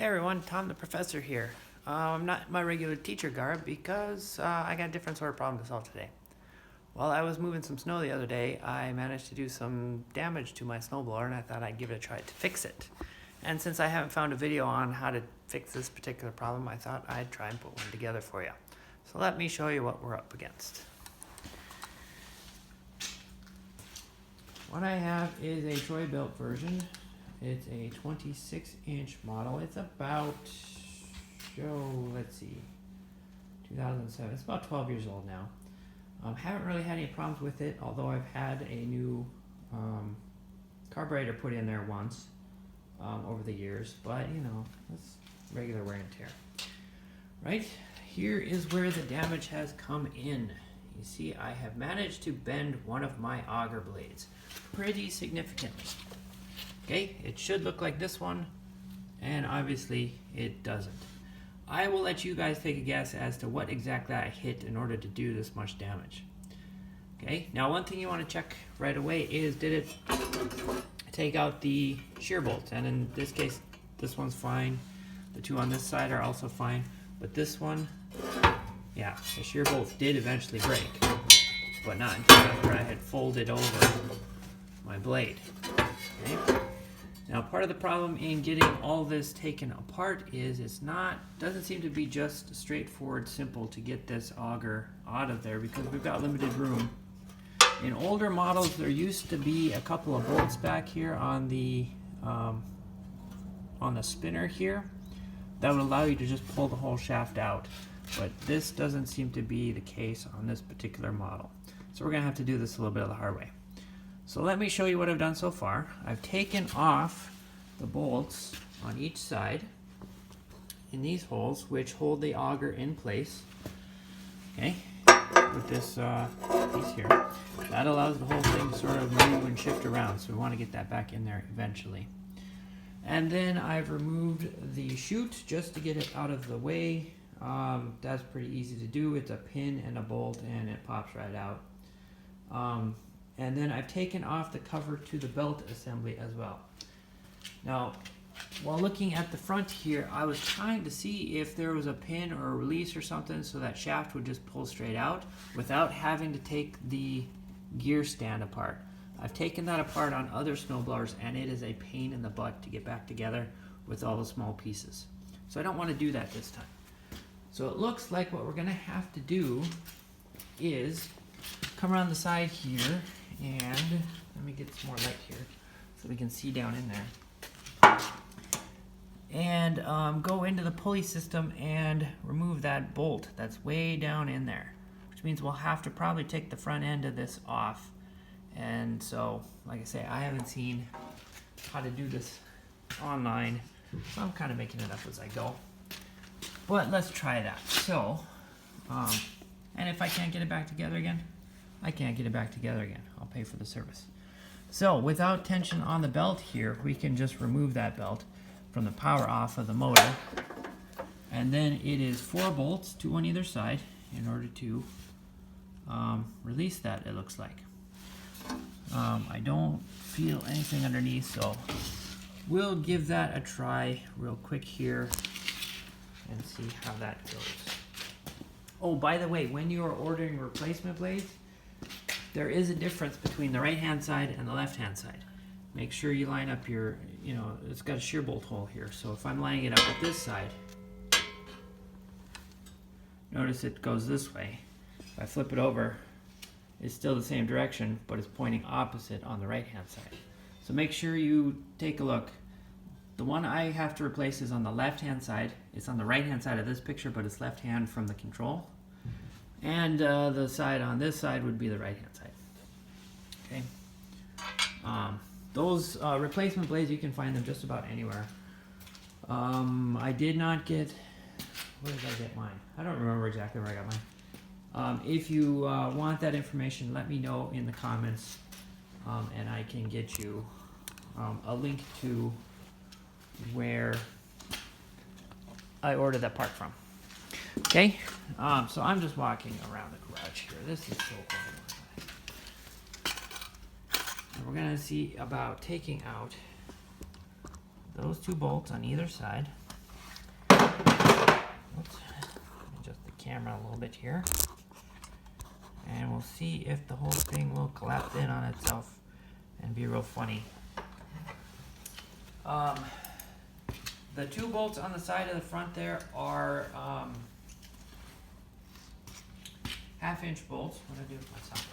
Hey everyone, Tom the Professor here. I'm not in my regular teacher garb because I got a different sort of problem to solve today. While I was moving some snow the other day, I managed to do some damage to my snowblower and I thought I'd give it a try to fix it. And since I haven't found a video on how to fix this particular problem, I thought I'd try and put one together for you. So let me show you what we're up against. What I have is a Troy-Bilt version. It's a 26-inch model. It's about, let's see, 2007. It's about 12 years old now. Haven't really had any problems with it, although I've had a new carburetor put in there once over the years. But, you know, it's regular wear and tear. Right? Here is where the damage has come in. You see, I have managed to bend one of my auger blades pretty significantly. Okay, it should look like this one, and obviously it doesn't. I will let you guys take a guess as to what exactly I hit in order to do this much damage. Okay, now one thing you want to check right away is, did it take out the shear bolts? And in this case, this one's fine. The two on this side are also fine, but this one, yeah, the shear bolts did eventually break, but not until after I had folded over my blade. Okay. Now, part of the problem in getting all this taken apart is doesn't seem to be just straightforward, simple to get this auger out of there because we've got limited room. In older models, there used to be a couple of bolts back here on the spinner here that would allow you to just pull the whole shaft out. But this doesn't seem to be the case on this particular model. So we're going to have to do this a little bit of the hard way. So let me show you what I've done so far. I've taken off the bolts on each side in these holes, which hold the auger in place. Okay, with this piece here. That allows the whole thing to sort of move and shift around, so we want to get that back in there eventually. And then I've removed the chute just to get it out of the way. That's pretty easy to do. It's a pin and a bolt and it pops right out. And then I've taken off the cover to the belt assembly as well. Now, while looking at the front here, I was trying to see if there was a pin or a release or something so that shaft would just pull straight out without having to take the gear stand apart. I've taken that apart on other snowblowers and it is a pain in the butt to get back together with all the small pieces. So I don't want to do that this time. So it looks like what we're going to have to do is come around the side here and let me get some more light here so we can see down in there. And go into the pulley system and remove that bolt that's way down in there, which means we'll have to probably take the front end of this off. And so, like I say, I haven't seen how to do this online, so I'm kind of making it up as I go. But let's try that. So, and if I can't get it back together again, I can't get it back together again. I'll pay for the service. So without tension on the belt here, we can just remove that belt from the power off of the motor. And then it is 4 bolts, 2 on either side, in order to release that, it looks like. I don't feel anything underneath, so we'll give that a try real quick here and see how that goes. Oh, by the way, when you are ordering replacement blades, there is a difference between the right-hand side and the left-hand side. Make sure you line up your, it's got a shear bolt hole here. So if I'm lining it up with this side, notice it goes this way. If I flip it over, it's still the same direction, but it's pointing opposite on the right-hand side. So make sure you take a look. The one I have to replace is on the left-hand side. It's on the right-hand side of this picture, but it's left-hand from the control. And the side on this side would be the right-hand side. Okay. Those replacement blades, you can find them just about anywhere. I did not get, where did I get mine? I don't remember exactly where I got mine. If you want that information, let me know in the comments, and I can get you a link to where I ordered that part from. Okay, so I'm just walking around the garage here. This is so cool. And we're gonna see about taking out those 2 bolts on either side. Oops. Adjust the camera a little bit here. And we'll see if the whole thing will collapse in on itself and be real funny. The 2 bolts on the side of the front there are 1/2-inch bolts. What did I do with myself?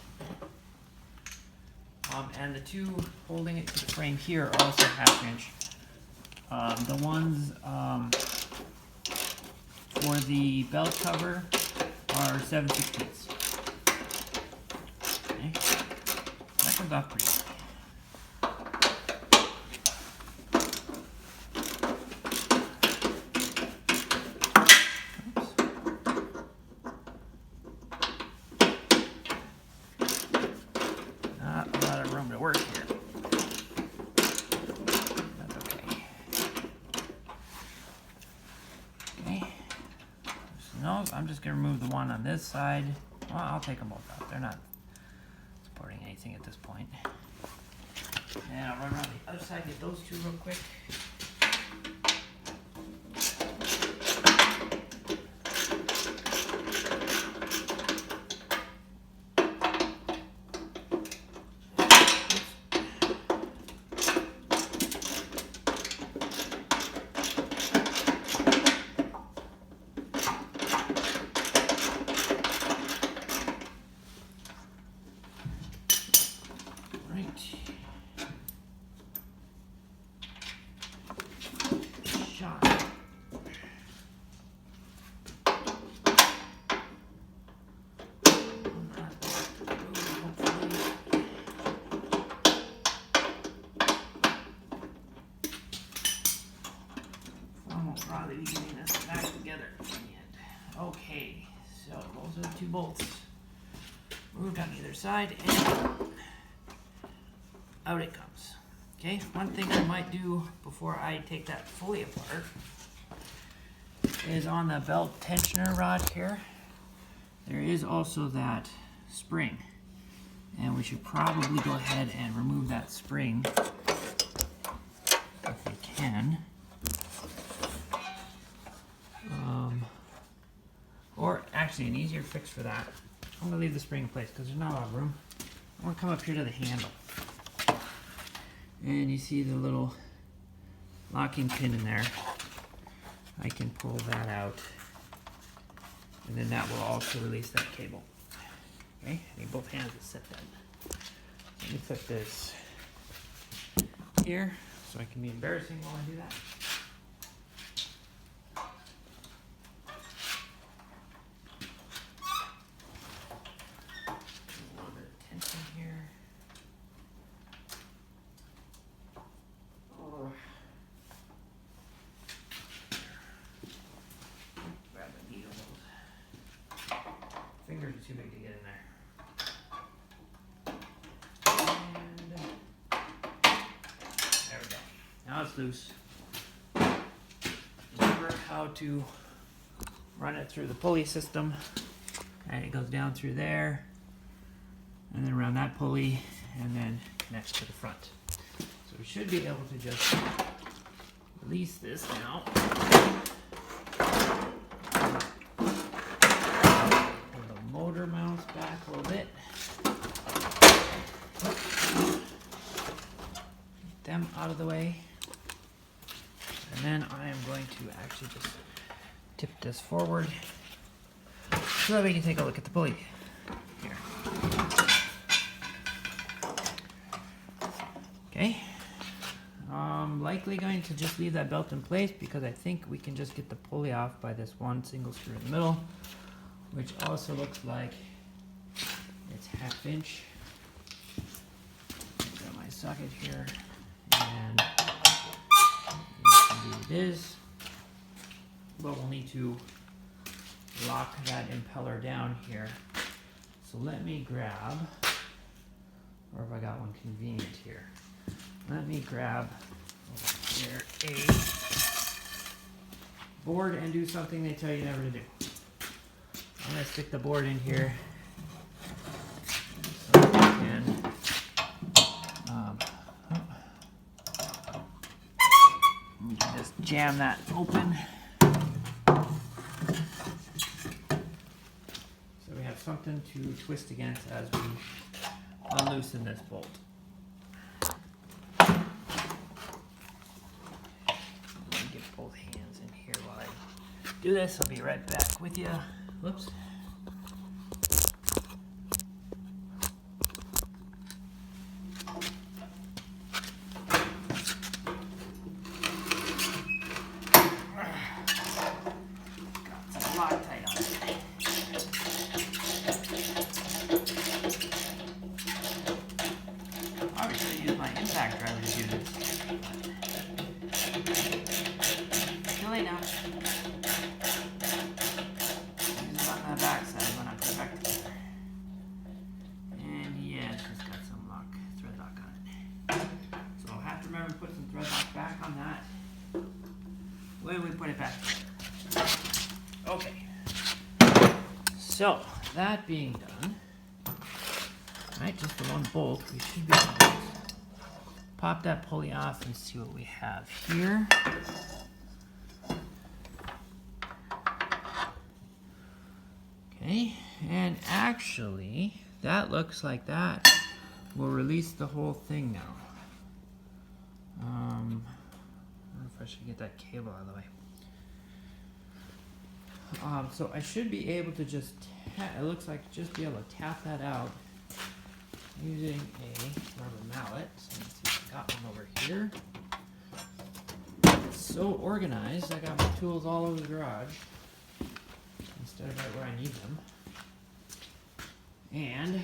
And the 2 holding it to the frame here are also 1/2-inch. The ones for the belt cover are 7/16. Okay. That comes off pretty easy. Work here. That's okay. Okay. No, I'm just going to remove the one on this side. Well, I'll take them both out. They're not supporting anything at this point. And I'll run around the other side, get those 2 real quick. Probably be getting this back together in the end. Okay, so those are the 2 bolts moved on either side, and out it comes. Okay, one thing I might do before I take that fully apart is on the belt tensioner rod here, there is also that spring, and we should probably go ahead and remove that spring if we can. Or actually, an easier fix for that, I'm going to leave the spring in place because there's not a lot of room. I'm going to come up here to the handle. And you see the little locking pin in there. I can pull that out. And then that will also release that cable. Okay, I need both hands to set that. Let me set this here so I can be embarrassing while I do that. Fingers are too big to get in there. And there we go. Now it's loose. Remember how to run it through the pulley system. And it goes down through there, and then around that pulley, and then connects to the front. So we should be able to just release this now. Motor mounts back a little bit. Get them out of the way. And then I am going to actually just tip this forward so that we can take a look at the pulley here. Okay. I'm likely going to just leave that belt in place because I think we can just get the pulley off by this one single screw in the middle, which also looks like it's 1/2 inch. Got my socket here, and it is. But we'll need to lock that impeller down here. So let me grab, or if I got one convenient here, let me grab here a board and do something they tell you never to do. I'm going to stick the board in here so we can just jam that open. something to twist against as we unloosen this bolt. Let me get both hands in here while I do this. I'll be right back with you. Whoops. When we put it back. Okay. So, that being done, right, just the one bolt, we should be able to pop that pulley off and see what we have here. Okay, and actually, that looks like that will release the whole thing now. I don't know if I should get that cable out of the way. So I should be able to just, it looks like just be able to tap that out using a rubber mallet. So let's see if I got one over here. It's so organized, I got my tools all over the garage instead of right where I need them. And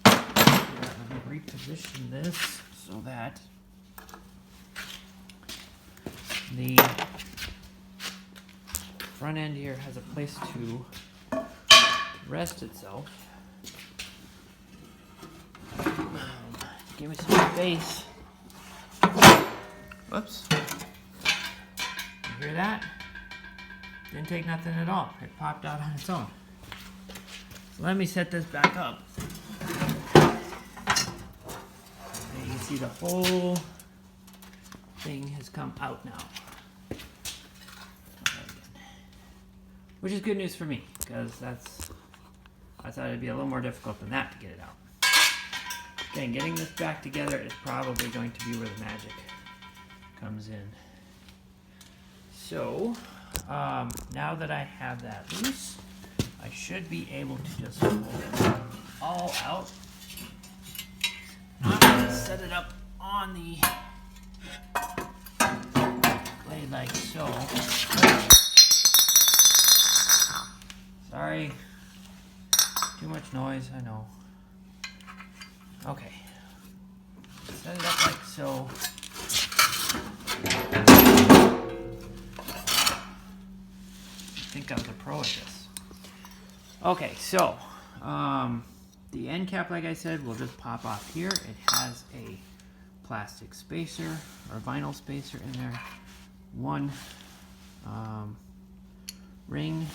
let me reposition this so that the front end here has a place to rest itself. Give me some space. Whoops. You hear that? Didn't take nothing at all. It popped out on its own. So let me set this back up. And you can see the whole thing has come out now. Which is good news for me, because I thought it'd be a little more difficult than that to get it out. Again, getting this back together is probably going to be where the magic comes in. So, now that I have that loose, I should be able to just pull it all out. I'm going to set it up on the blade like so. Sorry, too much noise, I know. Okay, set it up like so. I think I was a pro at this. Okay, so the end cap, like I said, will just pop off here. It has a plastic spacer or vinyl spacer in there. One ring.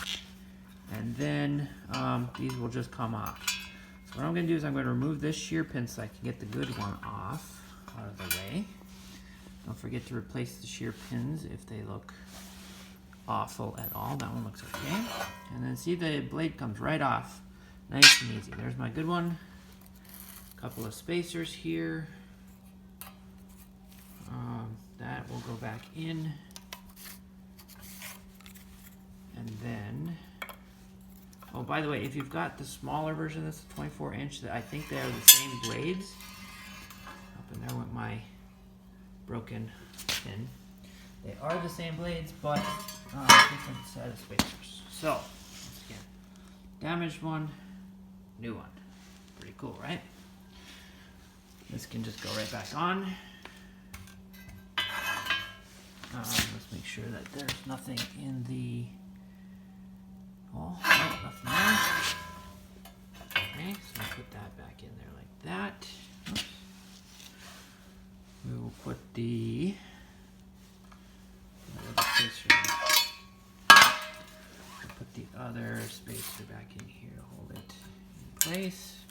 And then these will just come off. So what I'm going to do is I'm going to remove this shear pin so I can get the good one off out of the way. Don't forget to replace the shear pins if they look awful at all. That one looks okay. And then see the blade comes right off. Nice and easy. There's my good one. A couple of spacers here. That will go back in. And then... Oh, by the way, if you've got the smaller version, that's the 24-inch, I think they are the same blades. Up in there went my broken pin. They are the same blades, but different set of spacers. So, once again, damaged one, new one. Pretty cool, right? This can just go right back on. Let's make sure that there's nothing in the... Oh, no, nothing there. Okay, so I'll put that back in there like that. Oops. We will put the other spacer in. We'll put the other spacer back in here to hold it in place.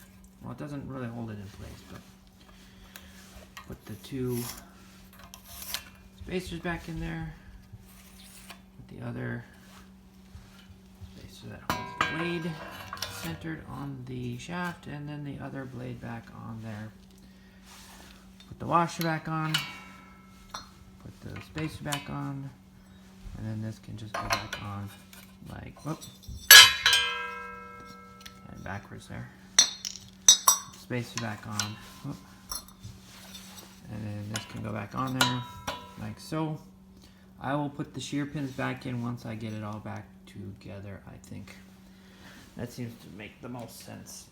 Well, it doesn't really hold it in place, but put the two spacers back in there. Put the other so that holds it blade centered on the shaft and then the other blade back on there. Put the washer back on, put the spacer back on, and then this can just go back on like, whoop, and backwards there. Spacer back on, whoop, and then this can go back on there like so. I will put the shear pins back in once I get it all back together, I think. That seems to make the most sense.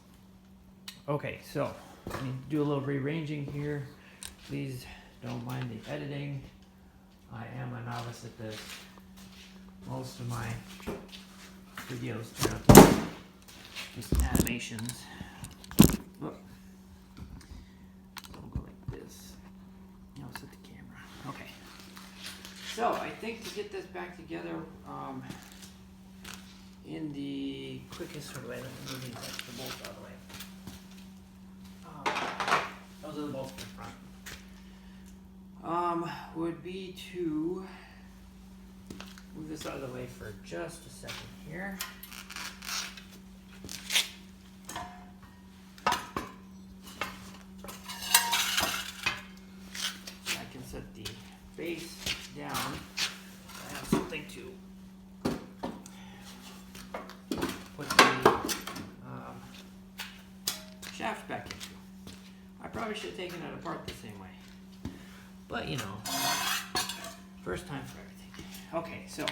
Okay, so I need to do a little rearranging here. Please don't mind the editing. I am a novice at this. Most of my videos turn out to be just animations. Whoop. We'll go like this. Now set the camera. Okay. So I think to get this back together in the quickest sort of way, let me move these extra bolts out of the way. Those are the bolts in the front. Would be to move this out of the way for just a second here. I can set the base down. I have something to put the shaft back into. I probably should have taken it apart the same way. But you know, first time for everything. Okay, so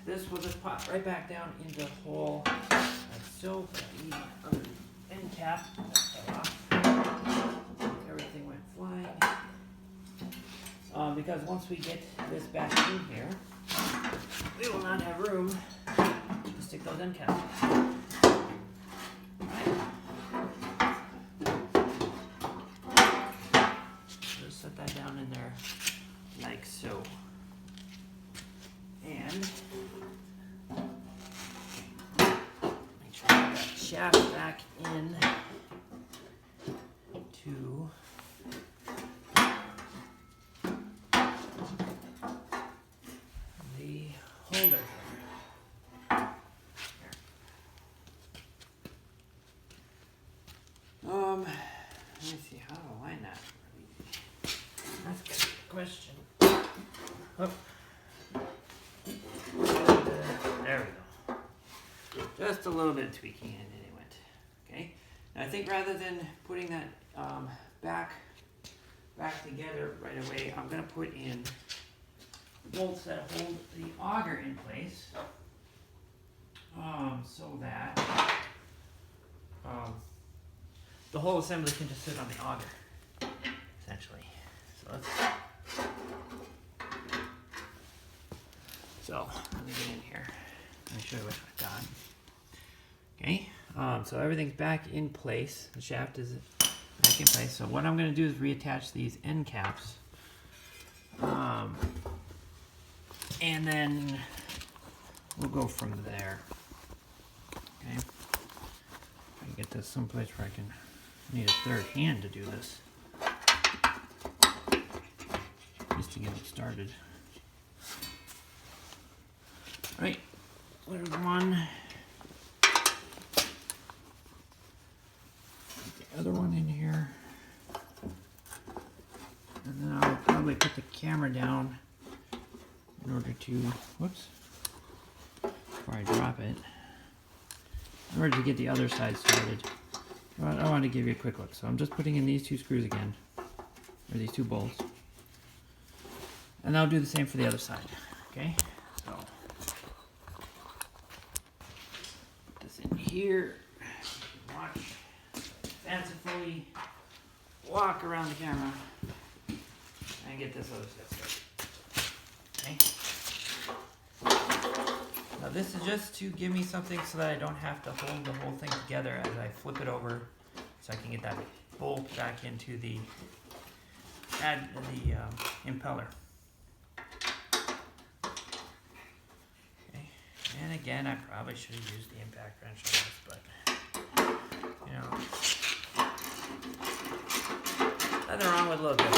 this will just pop right back down into the hole like so. But I need my other end cap. That fell off. Everything went flying. Because once we get this back in here, we will not have room to stick those end caps. Just set that down in there like so. And make sure I get that shaft back in to the holder. Let me see how to align that. That's a good question. Oh. There we go. Just a little bit of tweaking and it went. Okay. Now I think rather than putting that back together right away, I'm going to put in bolts that hold the auger in place, so that the whole assembly can just sit on the auger, essentially. So let me get in here. Let me show you what I've got. Okay, so everything's back in place. The shaft is back in place. So what I'm going to do is reattach these end caps. And then we'll go from there. Okay. I can get this someplace where I can need a third hand to do this. Just to get it started. Right. There's one. Put the other one in here. And then I'll probably put the camera down in order to, whoops, before I drop it, in order to get the other side started. I want to give you a quick look. So I'm just putting in these two screws again, or these two bolts. And I'll do the same for the other side. Okay, so put this in here, watch fancifully walk around the camera and get this other stuff started. Okay. Now this is just to give me something so that I don't have to hold the whole thing together as I flip it over, so I can get that bolt back into the impeller. Okay. And again, I probably should have used the impact wrench on this, but you know, nothing wrong with a little bit.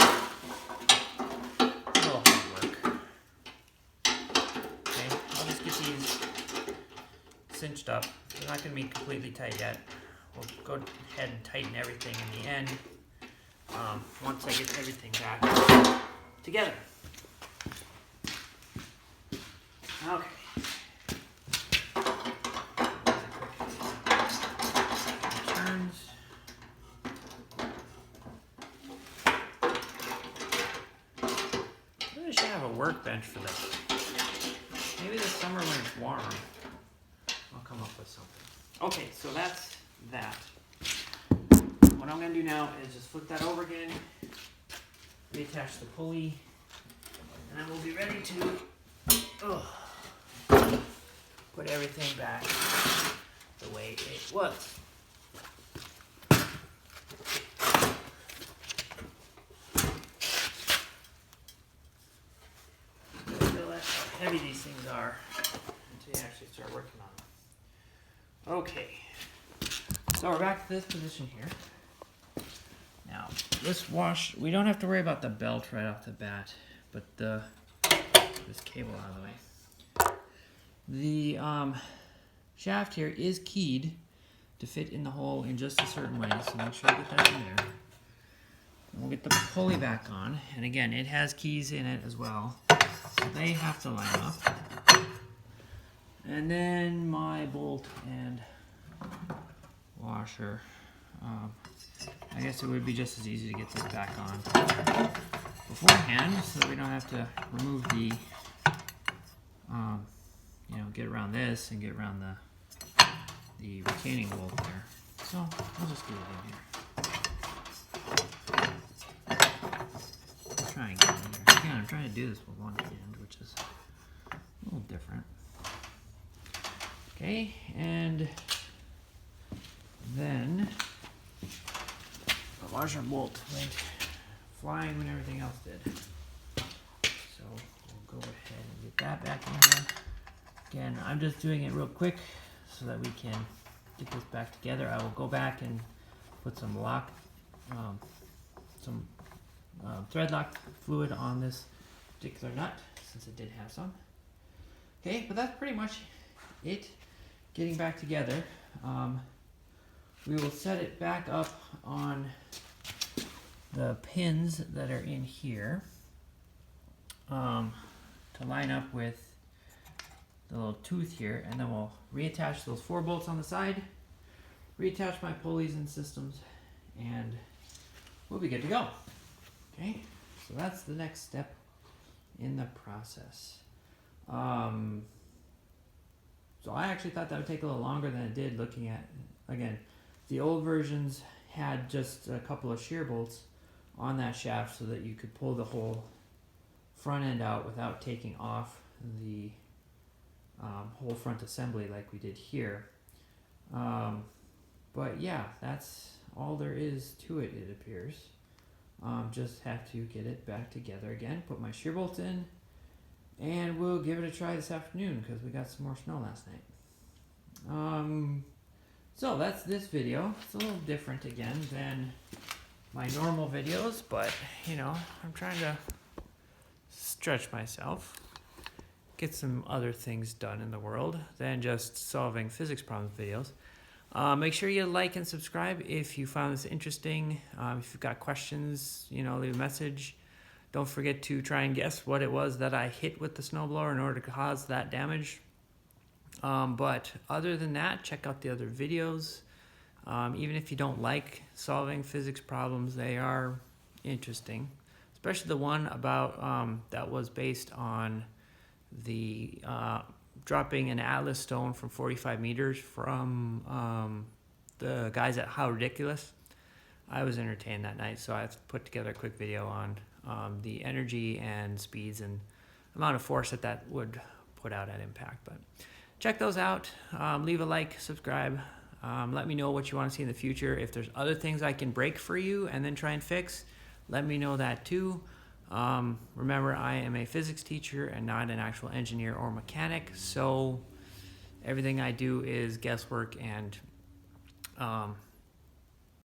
cinched up. They're not going to be completely tight yet. We'll go ahead and tighten everything in the end once I get everything back together. Okay. Turns. Maybe I should have a workbench for this. Maybe this summer when it's warm, I'll come up with something. Okay, so that's that. What I'm going to do now is just flip that over again, reattach the pulley, and then we'll be ready to put everything back the way it was. Realize how heavy these things are until you actually start working on them. Okay, so we're back to this position here. Now, this wash, we don't have to worry about the belt right off the bat, but this cable out of the way. The shaft here is keyed to fit in the hole in just a certain way, so make sure you get that in there. And we'll get the pulley back on, and again, it has keys in it as well, so they have to line up. And then my bolt and washer. I guess it would be just as easy to get this back on beforehand, so that we don't have to remove the, get around this and get around the retaining bolt there. So I'll just get it in here. I'll try and get it in here. Again, I'm trying to do this with one hand, which is a little different. Okay, and then the washer bolt went flying when everything else did. So we'll go ahead and get that back in here. Again, I'm just doing it real quick so that we can get this back together. I will go back and put some thread lock fluid on this particular nut since it did have some. Okay, but that's pretty much it getting back together. We will set it back up on the pins that are in here to line up with the little tooth here, and then we'll reattach those 4 bolts on the side, reattach my pulleys and systems, and we'll be good to go. Okay, so that's the next step in the process. So I actually thought that would take a little longer than it did, looking at, again, the old versions had just a couple of shear bolts on that shaft so that you could pull the whole front end out without taking off the whole front assembly like we did here. But yeah, that's all there is to it, it appears. Just have to get it back together again, put my shear bolts in, and we'll give it a try this afternoon because we got some more snow last night. So that's this video. It's a little different again than my normal videos, but I'm trying to stretch myself, get some other things done in the world than just solving physics problems videos. Make sure you like and subscribe if you found this interesting. If you've got questions, leave a message. Don't forget to try and guess what it was that I hit with the snowblower in order to cause that damage. But other than that, check out the other videos. Even if you don't like solving physics problems, they are interesting. Especially the one about that was based on the dropping an Atlas stone from 45 meters from the guys at How Ridiculous. I was entertained that night, so I put together a quick video on the energy and speeds and amount of force that would put out at impact. But check those out. Leave a like, subscribe. Let me know what you want to see in the future. If there's other things I can break for you and then try and fix, let me know that too. Remember, I am a physics teacher and not an actual engineer or mechanic, so everything I do is guesswork and